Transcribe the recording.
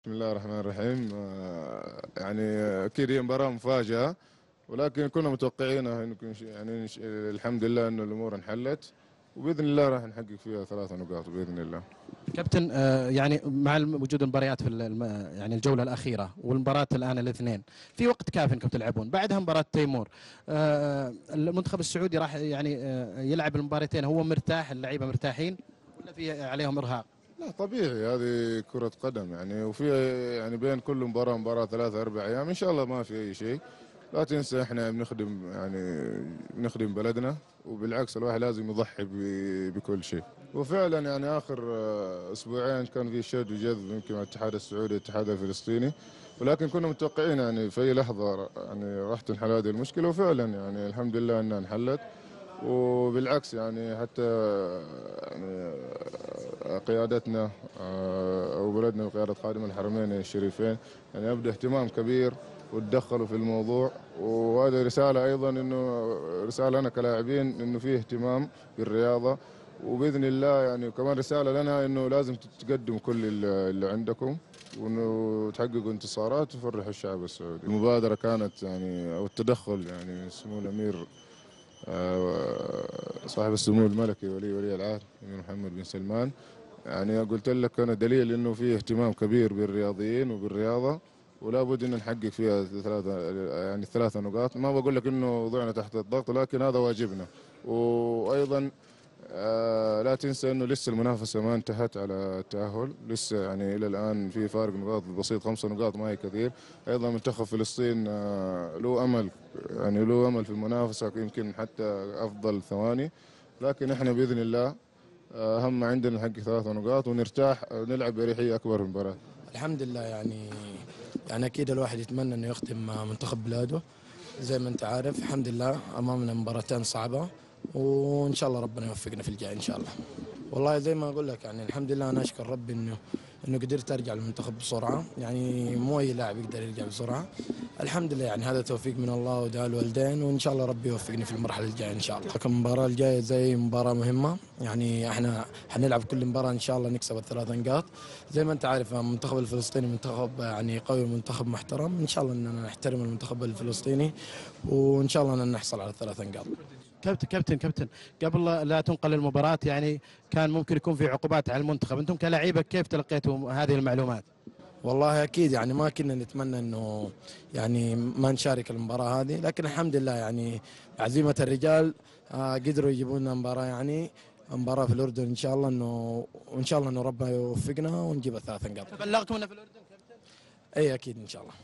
بسم الله الرحمن الرحيم. يعني اكيد هي مباراه مفاجاه، ولكن كنا متوقعينها الحمد لله انه الامور انحلت، وباذن الله راح نحقق فيها 3 نقاط باذن الله. كابتن، يعني مع وجود المباريات في يعني الجوله الاخيره والمباراه الان الاثنين في وقت كاف انكم تلعبون، بعدها مباراه تيمور. المنتخب السعودي راح يعني يلعب المباراتين، هو مرتاح، اللعيبه مرتاحين ولا في عليهم ارهاق؟ لا طبيعي، هذه كرة قدم يعني، وفي يعني بين كل مباراة ومباراة 3 4 أيام إن شاء الله ما في أي شيء. لا تنسى إحنا بنخدم بلدنا، وبالعكس الواحد لازم يضحي بكل شيء. وفعلا يعني آخر أسبوعين كان في شد وجذب يمكن مع الاتحاد السعودي والاتحاد الفلسطيني، ولكن كنا متوقعين يعني في أي لحظة يعني راح تنحل هذه المشكلة، وفعلا يعني الحمد لله أنها انحلت. وبالعكس يعني حتى يعني قيادتنا أو بلدنا بقيادة خادم الحرمين الشريفين يعني يبدو اهتمام كبير وتدخلوا في الموضوع، وهذه رسالة أيضا، إنه رسالة أنا كلاعبين إنه في اهتمام بالرياضة، وبإذن الله يعني كمان رسالة لنا إنه لازم تقدموا كل اللي عندكم، وإنه تحققوا انتصارات وتفرحوا الشعب السعودي. المبادرة كانت يعني أو التدخل يعني سمو الأمير صاحب السمو الملكي ولي العهد الأمير محمد بن سلمان. يعني قلت لك أنا دليل إنه في اهتمام كبير بالرياضيين وبالرياضة، ولا بد إن نحقق فيها يعني 3 نقاط. ما بقول لك إنه وضعنا تحت الضغط، لكن هذا واجبنا. وأيضا لا تنسى انه لسه المنافسه ما انتهت على التاهل، لسه يعني الى الان في فارق نقاط بسيط، 5 نقاط ما هي كثير. ايضا منتخب فلسطين له امل، يعني له امل في المنافسه، يمكن حتى افضل ثواني. لكن احنا باذن الله اهم ما عندنا نحقق 3 نقاط ونرتاح، نلعب باريحيه اكبر في المباراه. الحمد لله يعني اكيد الواحد يتمنى انه يختم مع منتخب بلاده. زي ما انت عارف الحمد لله امامنا مباراتين صعبة، وان شاء الله ربنا يوفقنا في الجاي ان شاء الله. والله زي ما اقول لك يعني الحمد لله انا اشكر ربي انه قدرت ارجع للمنتخب بسرعة، يعني مو اي لاعب يقدر يرجع بسرعة. الحمد لله يعني هذا توفيق من الله ودعاء الوالدين، وان شاء الله ربي يوفقني في المرحلة الجاية ان شاء الله. لكن المباراة الجاية زي مباراة مهمة، يعني احنا حنلعب كل مباراة ان شاء الله نكسب ال3 نقاط. زي ما انت عارف المنتخب الفلسطيني منتخب يعني قوي ومنتخب محترم، ان شاء الله اننا نحترم المنتخب الفلسطيني، وان شاء الله اننا نحصل على ال3 نقاط. كابتن، قبل لا تنقل المباراة يعني كان ممكن يكون في عقوبات على المنتخب، انتم كلاعيبه كيف تلقيتوا هذه المعلومات؟ والله اكيد يعني ما كنا نتمنى انه يعني ما نشارك المباراه هذه، لكن الحمد لله يعني عزيمه الرجال قدروا يجيبوا لنا مباراه، يعني مباراه في الاردن، ان شاء الله انه ربنا يوفقنا ونجيب ال3 نقاط. بلغتوا في الاردن كابتن؟ اي اكيد ان شاء الله.